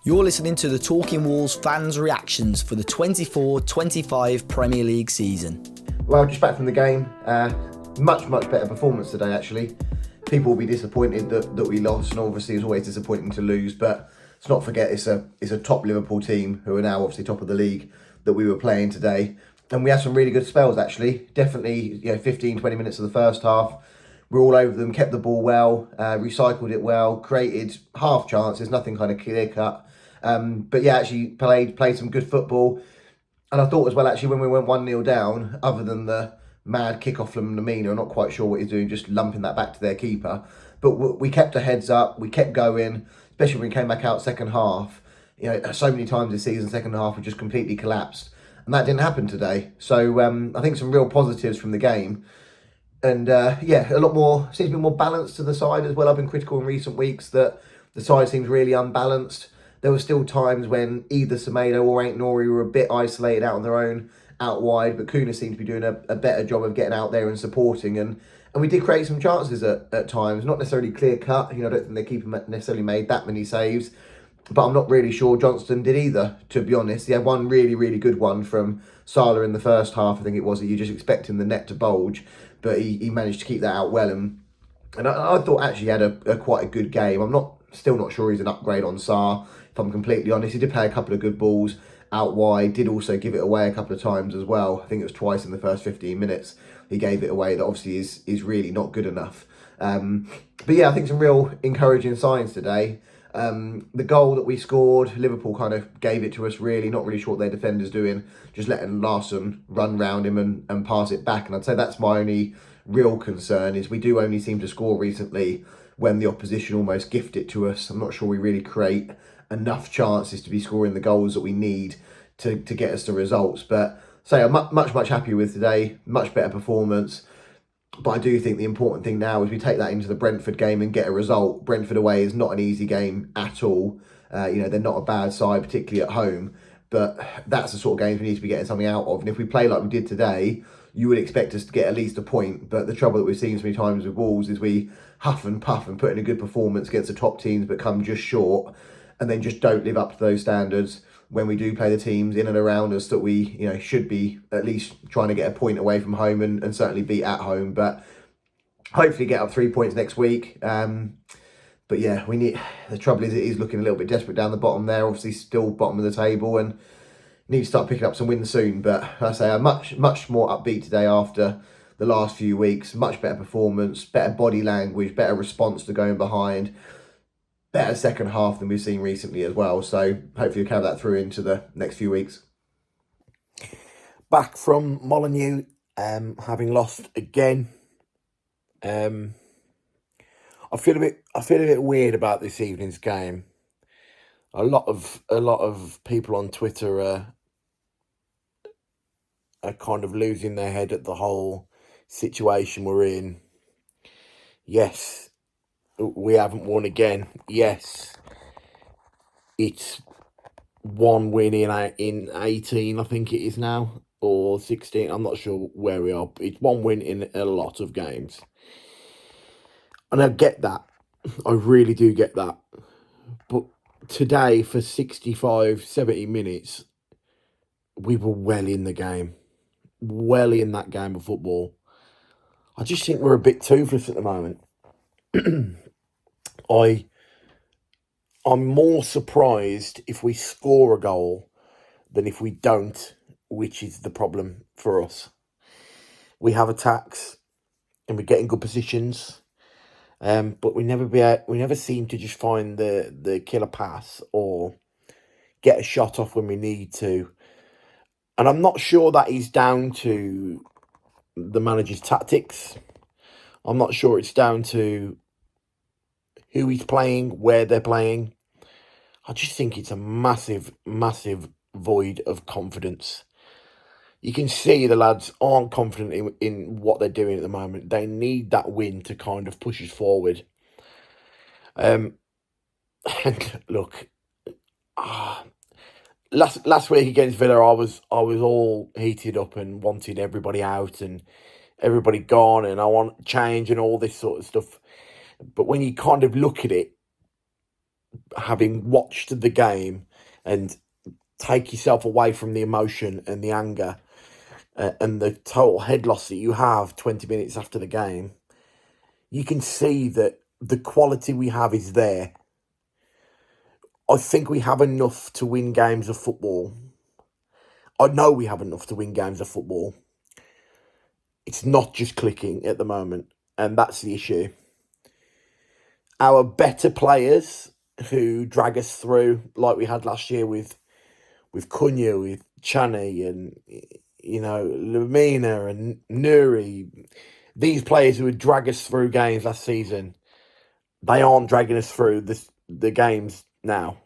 You're listening to the Talking Walls fans' reactions for the 24-25 Premier League season. Well, just back from the game, much better performance today actually. People will be disappointed that we lost, and obviously it's always disappointing to lose, but let's not forget it's a top Liverpool team who are now obviously top of the league that we were playing today. And we had some really good spells actually. Definitely, 15, 20 minutes of the first half. We were all over them, kept the ball well, recycled it well, created half chances, nothing kind of clear cut. But yeah, actually played some good football. And I thought as well, actually, when we went 1-0 down, other than the mad kick-off from Lamina, I'm not quite sure what he's doing, just lumping that back to their keeper. But we kept our heads up, we kept going, especially when we came back out second half. So many times this season, second half, we just completely collapsed. And that didn't happen today. So I think some real positives from the game. And a lot more, seems to be more balance to the side as well. I've been critical in recent weeks that the side seems really unbalanced. There were still times when either Semedo or Ain't Nori were a bit isolated out on their own, out wide, but Kuna seemed to be doing a better job of getting out there and supporting. And we did create some chances at times, not necessarily clear cut. I don't think the keeper necessarily made that many saves, but I'm not really sure Johnston did either, to be honest. He had one really good one from Salah in the first half, I think it was, that you're just expecting the net to bulge, but he managed to keep that out well. And I thought actually he had a quite a good game. I'm still not sure he's an upgrade on Sarr, if I'm completely honest. He did play a couple of good balls out wide, did also give it away a couple of times as well. I think it was twice in the first 15 minutes he gave it away. That obviously is really not good enough. But yeah, I think some real encouraging signs today. The goal that we scored, Liverpool kind of gave it to us really, not really sure what their defender's doing, just letting Larsson run round him and pass it back. And I'd say that's my only real concern, is we do only seem to score recently when the opposition almost gift it to us. I'm not sure we really create enough chances to be scoring the goals that we need to get us the results. But I'm much happier with today, much better performance. But I do think the important thing now is we take that into the Brentford game and get a result. Brentford away is not an easy game at all. They're not a bad side, particularly at home. But that's the sort of games we need to be getting something out of. And if we play like we did today, you would expect us to get at least a point. But the trouble that we've seen so many times with Wolves is we huff and puff and put in a good performance against the top teams, but come just short, and then just don't live up to those standards when we do play the teams in and around us that we should be at least trying to get a point away from home and certainly beat at home. But hopefully get up 3 points next week. But yeah, the trouble is it is looking a little bit desperate down the bottom there, obviously still bottom of the table, and need to start picking up some wins soon. But I say I'm much more upbeat today after the last few weeks. Much better performance, better body language, better response to going behind, better second half than we've seen recently as well. So hopefully we'll carry that through into the next few weeks. Back from Molineux, having lost again. I feel a bit weird about this evening's game. A lot of people on Twitter are kind of losing their head at the whole situation we're in. Yes, we haven't won again. Yes, it's one win in 18, I think it is now, or 16. I'm not sure where we are. It's one win in a lot of games. And I get that. I really do get that. But today, for 65, 70 minutes, we were well in the game. Well in that game of football. I just think we're a bit toothless at the moment. I'm more surprised if we score a goal than if we don't, which is the problem for us. We have attacks and we get in good positions. But we never seem to just find the killer pass or get a shot off when we need to. And I'm not sure that is down to the manager's tactics. I'm not sure it's down to who he's playing, where they're playing. I just think it's a massive void of confidence. You can see the lads aren't confident in what they're doing at the moment. They need that win to kind of push us forward. And look, last week against Villa, I was all heated up and wanted everybody out and everybody gone, and I want change and all this sort of stuff. But when you kind of look at it, having watched the game and take yourself away from the emotion and the anger and the total head loss that you have 20 minutes after the game, you can see that the quality we have is there. I think we have enough to win games of football. I know we have enough to win games of football. It's not just clicking at the moment, and that's the issue. Our better players who drag us through, like we had last year with Cunha, with Chani, and Lamina and Nuri, these players who would drag us through games last season, they aren't dragging us through the games now.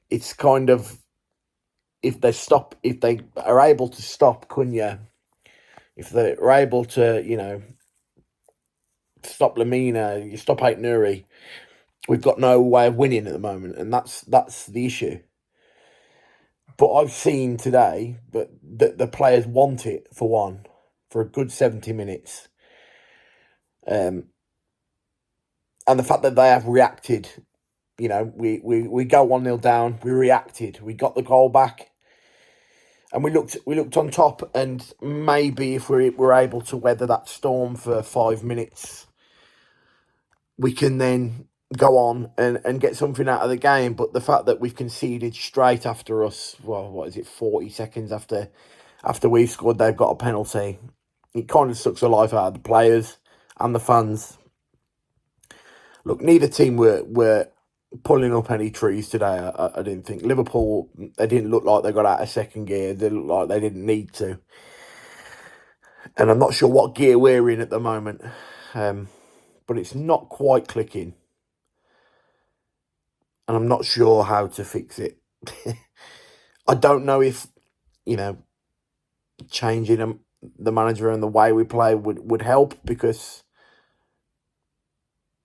It's kind of, if they are able to stop Cunha, if they're able to, stop Lamina, you stop out Nuri, we've got no way of winning at the moment, and that's the issue. But I've seen today that the players want it for a good 70 minutes. And the fact that they have reacted, we go 1-0 down, we reacted, we got the goal back, and we looked on top. And maybe if we're able to weather that storm for 5 minutes, we can then go on and get something out of the game. But the fact that we've conceded straight after us, 40 seconds after we've scored, they've got a penalty. It kind of sucks the life out of the players and the fans. Look, neither team were pulling up any trees today. I didn't think. Liverpool, they didn't look like they got out of second gear. They looked like they didn't need to. And I'm not sure what gear we're in at the moment. But it's not quite clicking. And I'm not sure how to fix it. I don't know if, changing the manager and the way we play would help, because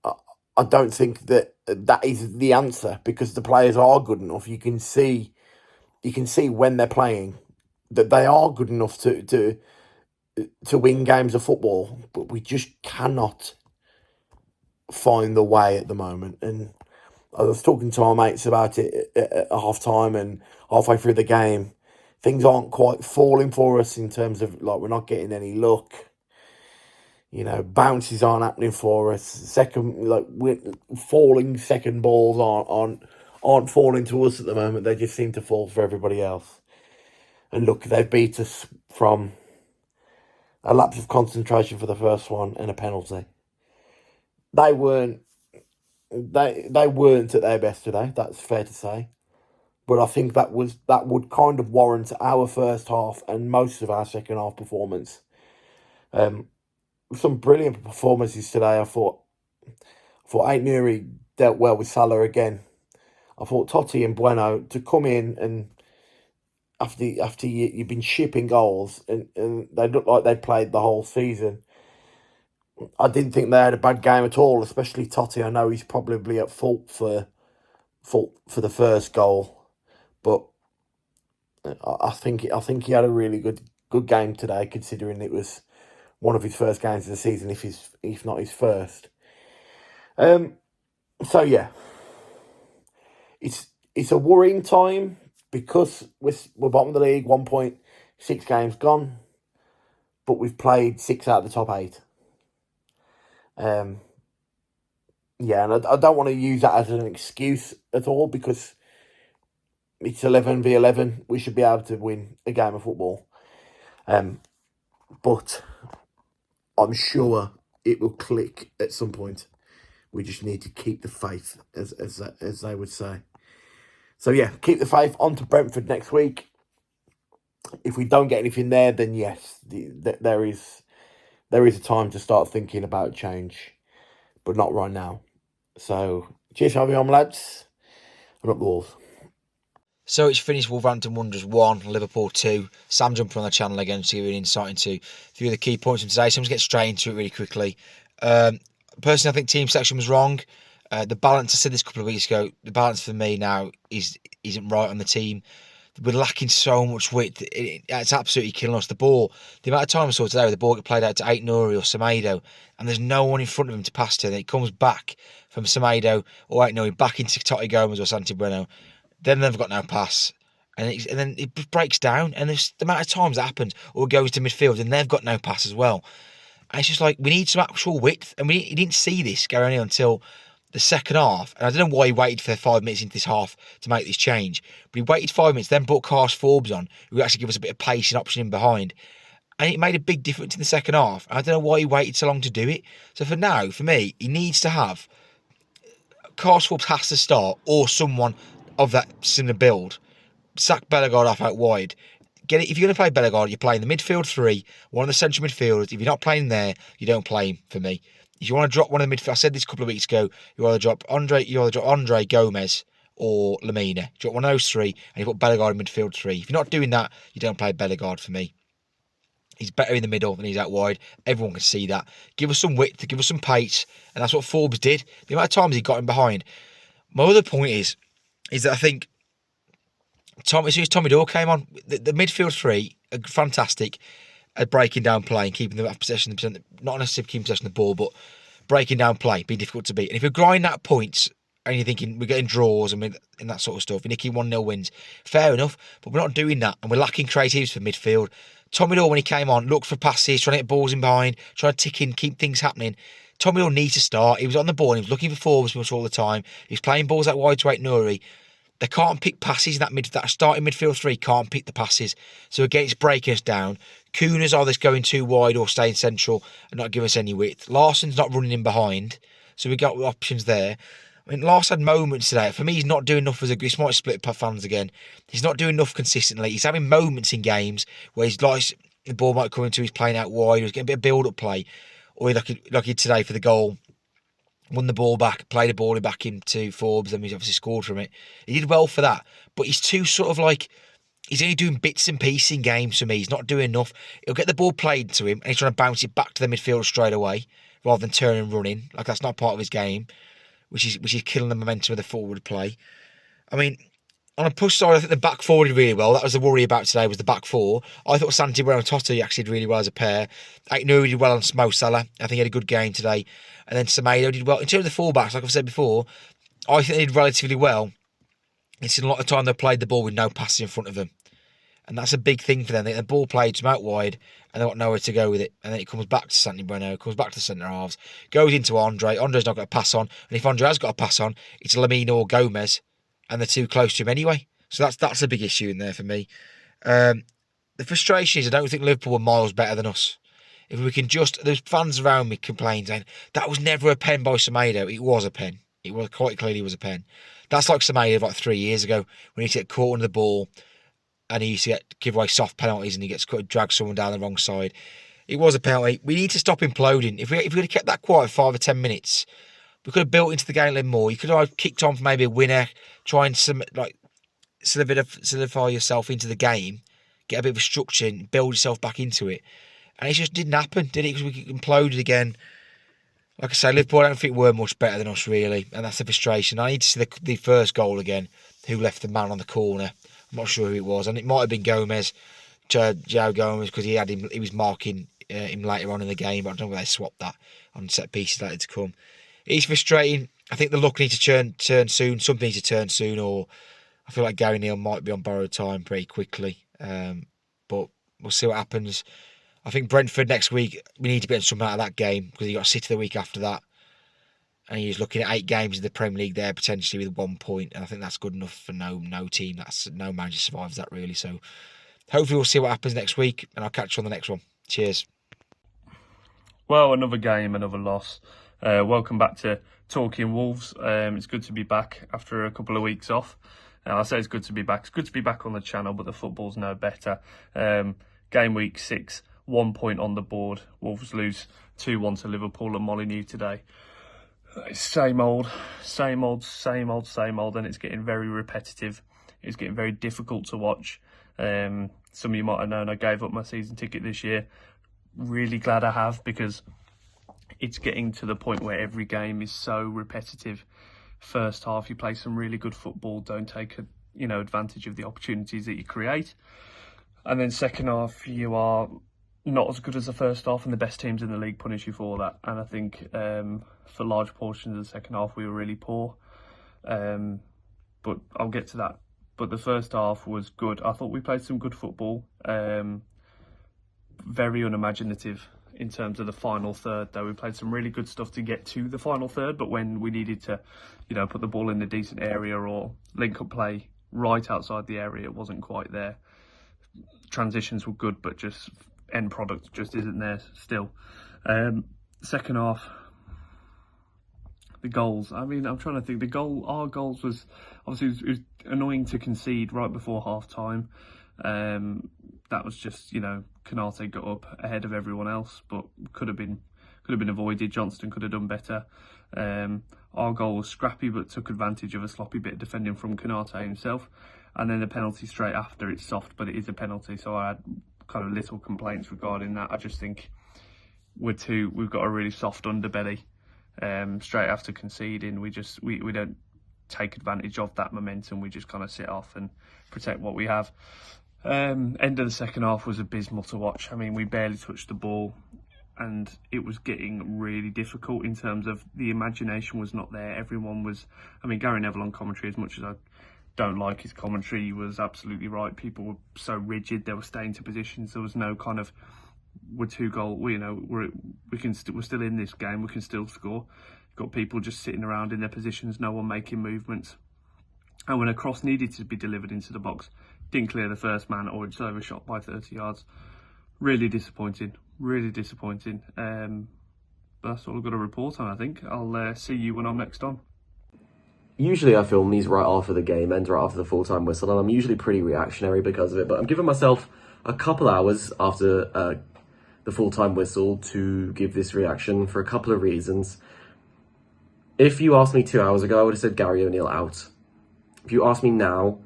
I don't think that is the answer, because the players are good enough. You can see when they're playing that they are good enough to win games of football, but we just cannot find the way at the moment. And I was talking to my mates about it at half time and halfway through the game. Things aren't quite falling for us in terms of, we're not getting any luck. Bounces aren't happening for us. Falling second balls aren't falling to us at the moment. They just seem to fall for everybody else. And look, they've beat us from a lapse of concentration for the first one and a penalty. They weren't at their best today. That's fair to say. But I think that would kind of warrant our first half and most of our second half performance. Some brilliant performances today. I thought Aït-Nouri dealt well with Salah again. I thought Totti and Bueno to come in, and after you've been shipping goals and they looked like they'd played the whole season. I didn't think they had a bad game at all, especially Totti. I know he's probably at fault for the first goal, but I think he had a really good game today, considering it was one of his first games of the season, if not his first. So yeah, it's a worrying time, because we're bottom of the league, 1 point, 6 games gone, but we've played 6 out of the top 8. And I don't want to use that as an excuse at all, because it's 11v11. We should be able to win a game of football. But I'm sure it will click at some point. We just need to keep the faith, as they would say. So yeah, keep the faith. On to Brentford next week. If we don't get anything there, then yes, there is a time to start thinking about change, but not right now. So cheers for having me on, lads, and up the Wolves. So it's finished Wolverhampton Wanderers 1, Liverpool 2. Sam jumping on the channel again to give you an insight into a few of the key points from today. So I'm going to get straight into it really quickly. Personally, I think team selection was wrong. The balance, I said this a couple of weeks ago, the balance for me now isn't right on the team. we're lacking so much width. It's absolutely killing us. The ball, the amount of time I saw today where the ball get played out to Aït-Nouri or Semedo, and there's no one in front of him to pass to, and it comes back from Semedo or Aït-Nouri back into Totti Gomez or Santi Bueno. Then they've got no pass. And then it breaks down, and there's the amount of times that happens, or it goes to midfield, and they've got no pass as well. And it's just like, we need some actual width, and he didn't see this going on until the second half. And I don't know why he waited for 5 minutes into this half to make this change, but he waited 5 minutes, then brought Carlos Forbes on, who actually give us a bit of pace and option in behind. And it made a big difference in the second half. And I don't know why he waited so long to do it. So for now, for me, he needs to have, Carlos Forbes has to start, or someone of that similar build. Sack Bellegarde off out wide. Get it. If you're going to play Bellegarde, you're playing the midfield three, one of the central midfielders. If you're not playing there, you don't play him, for me. If you want to drop one of the midfield, I said this a couple of weeks ago, you either drop Andre Gomez or Lamina. Drop one of those three, and you put Bellegarde in midfield three. If you're not doing that, you don't play Bellegarde, for me. He's better in the middle than he's out wide. Everyone can see that. Give us some width, give us some pace, and that's what Forbes did. The amount of times he got him behind. My other point is that I think as soon as Tommy Doyle came on, the midfield three are fantastic at breaking down play and keeping the possession, not necessarily keeping possession of the ball, but breaking down play, being difficult to beat. And if you're grinding at points and you're thinking we're getting draws and that sort of stuff, you're nicking 1-0 wins, fair enough, but we're not doing that, and we're lacking creativity for midfield. Tommy Doyle, when he came on, looked for passes, trying to get balls in behind, trying to tick in, keep things happening. Tommy Doyle needs to start. He was on the ball, and he was looking for Forbes much all the time. He was playing balls out wide to Aït-Nouri. They can't pick passes in that starting midfield three, can't pick the passes. So again, it's breaking us down. Kuna's either going too wide or staying central and not giving us any width. Larsson's not running in behind, so we got options there. I mean, Larsson had moments today. For me, he's not doing enough as a. This might split fans again. He's not doing enough consistently. He's having moments in games where he's like the ball might come into, he's playing out wide, he's getting a bit of build-up play, or like he today for the goal. Won the ball back, played the ball back into Forbes, and he's obviously scored from it. He did well for that, but he's too sort of like, he's only doing bits and pieces in games for me. He's not doing enough. He'll get the ball played to him, and he's trying to bounce it back to the midfield straight away, rather than turning and running. Like, that's not part of his game, which is killing the momentum of the forward play. I mean, on a push side, I think the back four did really well. That was the worry about today, was the back four. I thought Santi and Totti actually did really well as a pair. Aït-Nouri did well on Mo Salah. I think he had a good game today. And then Semedo did well. In terms of the fullbacks, like I've said before, I think they did relatively well. It's in a lot of time they played the ball with no passes in front of them. And that's a big thing for them. The ball played to them out wide, and they've got nowhere to go with it. And then it comes back to Santi Bueno, comes back to the centre halves, goes into Andre. Andre's not got a pass on. And if Andre has got a pass on, it's Lamina or Gomez. And they're too close to him anyway. So that's a big issue in there for me. The frustration is I don't think Liverpool were miles better than us. If we can just, there's fans around me complaining saying that was never a pen by Semedo. It was a pen. It was quite clearly was a pen. That's like Semedo like 3 years ago when he used to get caught under the ball and he used to give away soft penalties and he gets dragged someone down the wrong side. It was a penalty. We need to stop imploding. If we had kept that quiet for 5 or 10 minutes, we could have built into the game a little more. You could have kicked on for maybe a winner, try and solidify yourself into the game, get a bit of a structure and build yourself back into it. And it just didn't happen, did it? Because we imploded again. Like I say, Liverpool I don't think were much better than us, really. And that's the frustration. I need to see the first goal again, who left the man on the corner. I'm not sure who it was. And it might have been Gomez, Joe Gomez, because he was marking him later on in the game. But I don't know whether they swapped that on set pieces later to come. It's frustrating. I think the luck needs to turn soon. Something needs to turn soon, or I feel like Gary Neal might be on borrowed time pretty quickly. But we'll see what happens. I think Brentford next week, we need to get something out of that game because you got City the week after that. And he's looking at 8 games in the Premier League there, potentially with 1 point. And I think that's good enough for no team. No manager survives that, really. So hopefully we'll see what happens next week. And I'll catch you on the next one. Cheers. Well, another game, another loss. Welcome back to Talking Wolves. It's good to be back after a couple of weeks off. I say it's good to be back. It's good to be back on the channel, but the football's no better. Game week 6. 1 point on the board. Wolves lose 2-1 to Liverpool at Molineux today. It's same old, and it's getting very repetitive. It's getting very difficult to watch. Some of you might have known I gave up my season ticket this year. Really glad I have, because it's getting to the point where every game is so repetitive. First half, you play some really good football, don't take advantage of the opportunities that you create. And then second half, you are not as good as the first half, and the best teams in the league punish you for that. And I think for large portions of the second half, we were really poor. But I'll get to that. But the first half was good. I thought we played some good football. Very unimaginative in terms of the final third, though. We played some really good stuff to get to the final third, but when we needed to, put the ball in a decent area or link up play right outside the area, it wasn't quite there. Transitions were good, but just end product just isn't there still. Second half, the goals. I mean, I'm trying to think. Our goals was obviously it was annoying to concede right before half time. That was just Konate got up ahead of everyone else, but could have been avoided. Johnston could have done better. Our goal was scrappy, but took advantage of a sloppy bit of defending from Konate himself. And then the penalty straight after, it's soft, but it is a penalty. So I had kind of little complaints regarding that. I just think we've got a really soft underbelly. Straight after conceding, we don't take advantage of that momentum. We just kind of sit off and protect what we have. End of the second half was abysmal to watch. I mean, we barely touched the ball, and it was getting really difficult in terms of the imagination was not there. Everyone was, Gary Neville on commentary, as much as I don't like his commentary, he was absolutely right. People were so rigid, they were staying to positions. There was no kind of, we're still in this game, we can still score. Got people just sitting around in their positions, no one making movements. And when a cross needed to be delivered into the box, didn't clear the first man, or it's overshot by 30 yards. Really disappointing. But that's all I've got to report on, I think. I'll see you when I'm next on. Usually I film these right after the game ends, right after the full-time whistle, and I'm usually pretty reactionary because of it, but I'm giving myself a couple hours after the full-time whistle to give this reaction for a couple of reasons. If you asked me 2 hours ago, I would have said Gary O'Neill out. If you ask me now,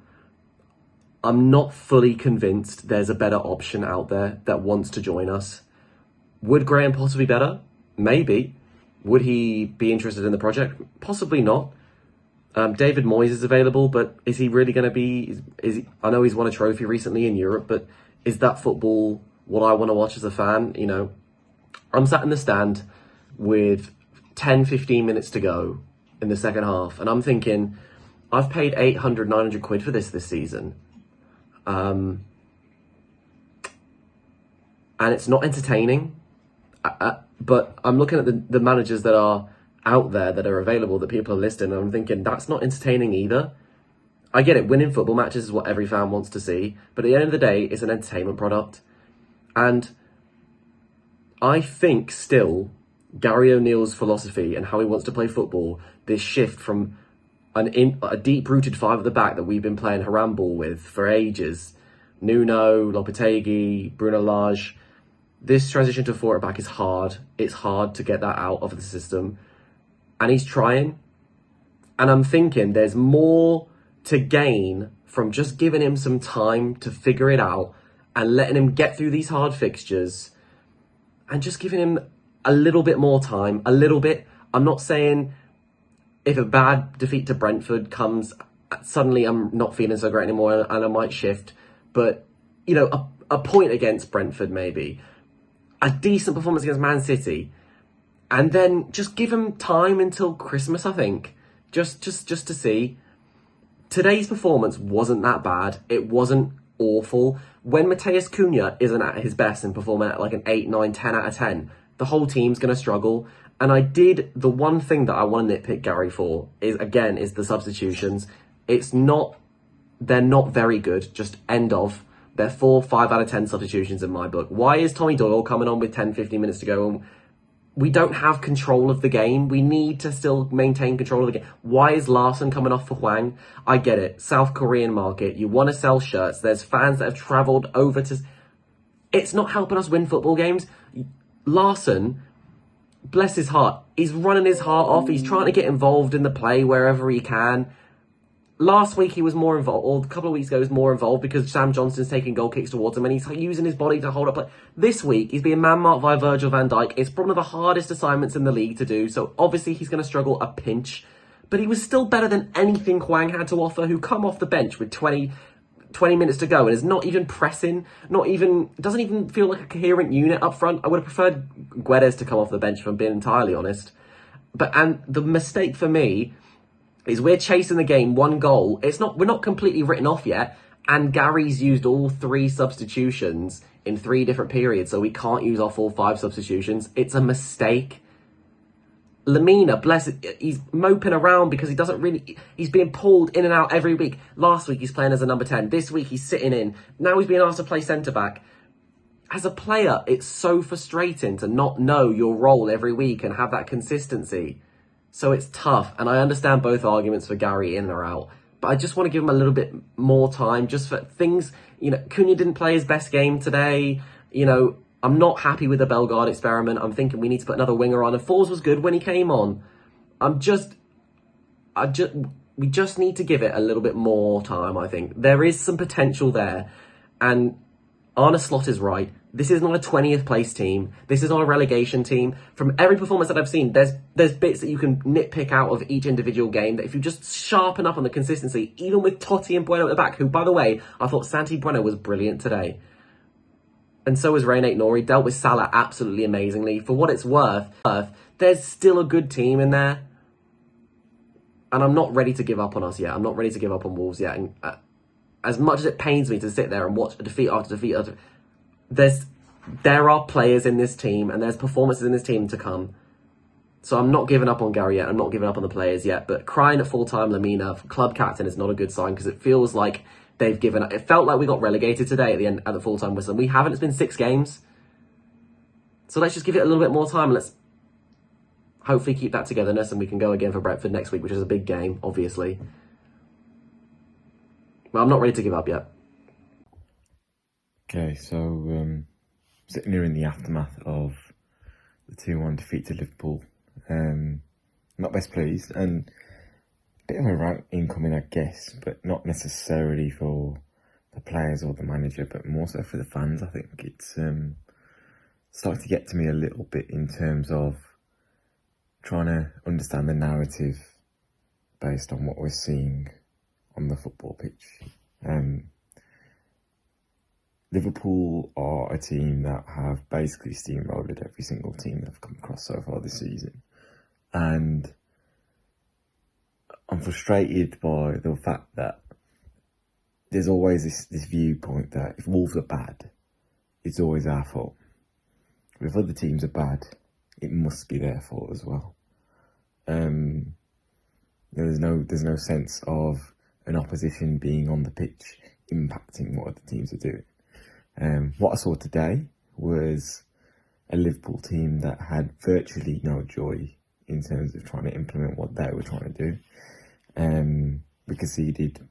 I'm not fully convinced there's a better option out there that wants to join us. Would Graham Potter be better? Maybe. Would he be interested in the project? Possibly not. David Moyes is available, but is he really going to be... I know he's won a trophy recently in Europe, but is that football what I want to watch as a fan? I'm sat in the stand with 10, 15 minutes to go in the second half, and I'm thinking, I've paid 800, 900 quid for this season. And it's not entertaining. But I'm looking at the managers that are out there, that are available, that people are listing, and I'm thinking, that's not entertaining either. I get it, winning football matches is what every fan wants to see, but at the end of the day, it's an entertainment product. And I think still, Gary O'Neill's philosophy and how he wants to play football, this shift from a deep-rooted five at the back that we've been playing Haram ball with for ages, Nuno, Lopetegui, Bruno Lage, this transition to four at back is hard. It's hard to get that out of the system. And he's trying. And I'm thinking there's more to gain from just giving him some time to figure it out and letting him get through these hard fixtures and just giving him a little bit more time, a little bit. I'm not saying if a bad defeat to Brentford comes, suddenly I'm not feeling so great anymore and I might shift. But, a point against Brentford maybe, a decent performance against Man City, and then just give him time until Christmas, I think. Just to see. Today's performance wasn't that bad. It wasn't awful. When Matheus Cunha isn't at his best and performing at like an 8, 9, 10 out of 10, the whole team's going to struggle. And the one thing that I want to nitpick Gary for is the substitutions. They're not very good, just end of. They're 4, 5 out of 10 substitutions in my book. Why is Tommy Doyle coming on with 10, 15 minutes to go? And we don't have control of the game. We need to still maintain control of the game. Why is Larson coming off for Hwang? I get it. South Korean market. You want to sell shirts. There's fans that have travelled over to... It's not helping us win football games. Larson, bless his heart, he's running his heart off. He's trying to get involved in the play wherever he can. Last week he was more involved, or a couple of weeks ago he was more involved because Sam Johnston's taking goal kicks towards him and he's using his body to hold up play. This week he's being man-marked by Virgil van Dijk. It's one of the hardest assignments in the league to do, so obviously he's going to struggle a pinch. but he was still better than anything Hwang had to offer, who come off the bench with 20 minutes to go and is not even pressing, doesn't even feel like a coherent unit up front. I would have preferred Guedes to come off the bench, if I'm being entirely honest. And the mistake for me is we're chasing the game 1 goal. We're not completely written off yet, and Gary's used all 3 substitutions in 3 different periods, so we can't use our full 5 substitutions. It's a mistake. Lamina, bless it, he's moping around because he's being pulled in and out every week. Last week he's playing as a number 10. This week he's sitting in. Now he's being asked to play centre-back. As a player, it's so frustrating to not know your role every week and have that consistency. So it's tough, and I understand both arguments for Gary in or out, but I just want to give him a little bit more time just for things. Cunha didn't play his best game today. I'm not happy with the Bellegarde experiment. I'm thinking we need to put another winger on, and Fours was good when he came on. We just need to give it a little bit more time, I think. There is some potential there, and Arne Slot is right. This is not a 20th place team. This is not a relegation team. From every performance that I've seen, there's bits that you can nitpick out of each individual game that if you just sharpen up on the consistency, even with Totti and Bueno at the back, who, by the way, I thought Santi Bueno was brilliant today. And so was Reynate Nori, dealt with Salah absolutely amazingly. For what it's worth, there's still a good team in there. And I'm not ready to give up on us yet. I'm not ready to give up on Wolves yet. And as much as it pains me to sit there and watch defeat after defeat after, there are players in this team and there's performances in this team to come. So I'm not giving up on Gary yet. I'm not giving up on the players yet. But crying at full-time Lamina for club captain is not a good sign, because it feels like they've given up. It felt like we got relegated today at the full-time whistle. We haven't. It's been 6 games. So let's just give it a little bit more time. Let's hopefully keep that togetherness, and we can go again for Brentford next week, which is a big game, obviously. But I'm not ready to give up yet. Okay, so sitting here in the aftermath of the 2-1 defeat to Liverpool, not best pleased, and a bit of a rant incoming, I guess, but not necessarily for the players or the manager, but more so for the fans. I think it's starting to get to me a little bit in terms of trying to understand the narrative based on what we're seeing on the football pitch. Liverpool are a team that have basically steamrolled every single team they've come across so far this season. And I'm frustrated by the fact that there's always this viewpoint that if Wolves are bad, it's always our fault. If other teams are bad, it must be their fault as well. There's no sense of an opposition being on the pitch impacting what other teams are doing. What I saw today was a Liverpool team that had virtually no joy in terms of trying to implement what they were trying to do. We conceded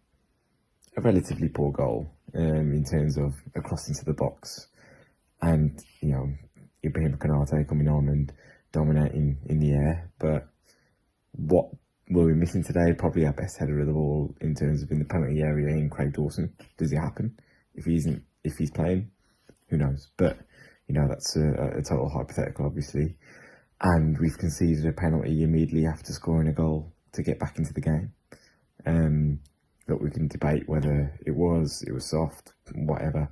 a relatively poor goal in terms of a cross into the box, and Ibrahim Konate coming on and dominating in the air. But what were we missing today? Probably our best header of the ball in terms of in the penalty area in Craig Dawson. Does it happen? If he's playing, who knows? But that's a total hypothetical, obviously. And we've conceded a penalty immediately after scoring a goal to get back into the game. That we can debate whether it was soft, whatever.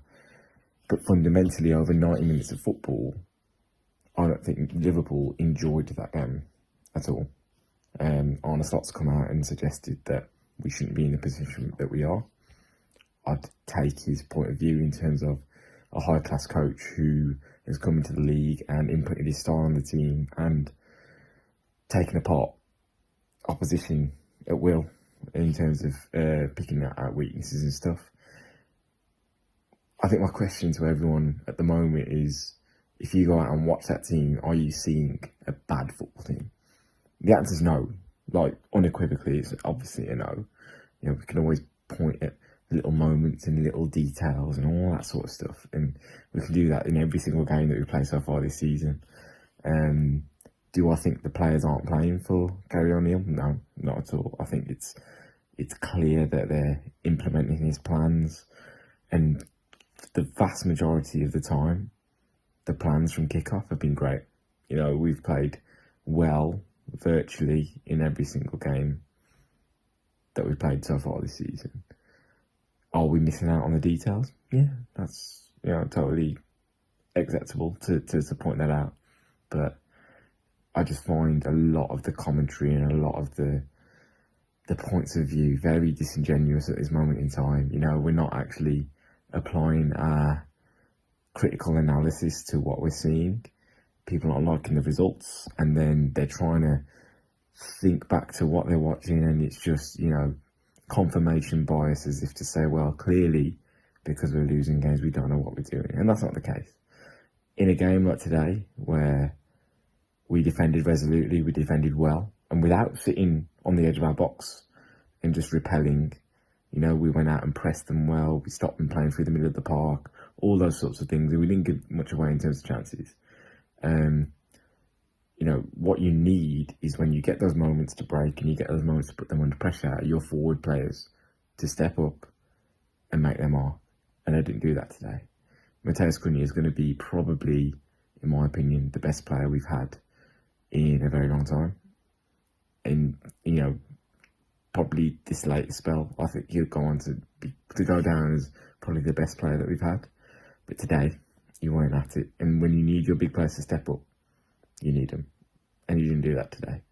But fundamentally, over 90 minutes of football, I don't think Liverpool enjoyed that game at all. Arne Slot's come out and suggested that we shouldn't be in the position that we are. I'd take his point of view in terms of a high-class coach who has come into the league and inputted his style on the team and taken apart opposition at will in terms of picking out weaknesses and stuff. I think my question to everyone at the moment is, if you go out and watch that team, are you seeing a bad football team? The answer is no. Like, unequivocally, it's obviously a no. We can always point at little moments and little details and all that sort of stuff, and we can do that in every single game that we play so far this season. Do I think the players aren't playing for Gary O'Neill? No, not at all. I think it's clear that they're implementing his plans, and the vast majority of the time, the plans from kickoff have been great. We've played well virtually in every single game that we've played so far this season. Are we missing out on the details? Yeah, that's totally acceptable to point that out. But I just find a lot of the commentary and a lot of the points of view very disingenuous at this moment in time. We're not actually applying our critical analysis to what we're seeing. People aren't liking the results, and then they're trying to think back to what they're watching, and it's just, confirmation bias, as if to say, well, clearly, because we're losing games, we don't know what we're doing. And that's not the case. In a game like today, where we defended resolutely, we defended well, and without sitting on the edge of our box and just repelling, we went out and pressed them well, we stopped them playing through the middle of the park, all those sorts of things, and we didn't give much away in terms of chances. What you need is, when you get those moments to break and you get those moments to put them under pressure, your forward players to step up and make their mark. And they didn't do that today. Mateus Cunha is going to be probably, in my opinion, the best player we've had in a very long time. And, probably this latest spell, I think he'll go on to go down as probably the best player that we've had. But today, you weren't at it. And when you need your big players to step up, you need them. And you didn't do that today.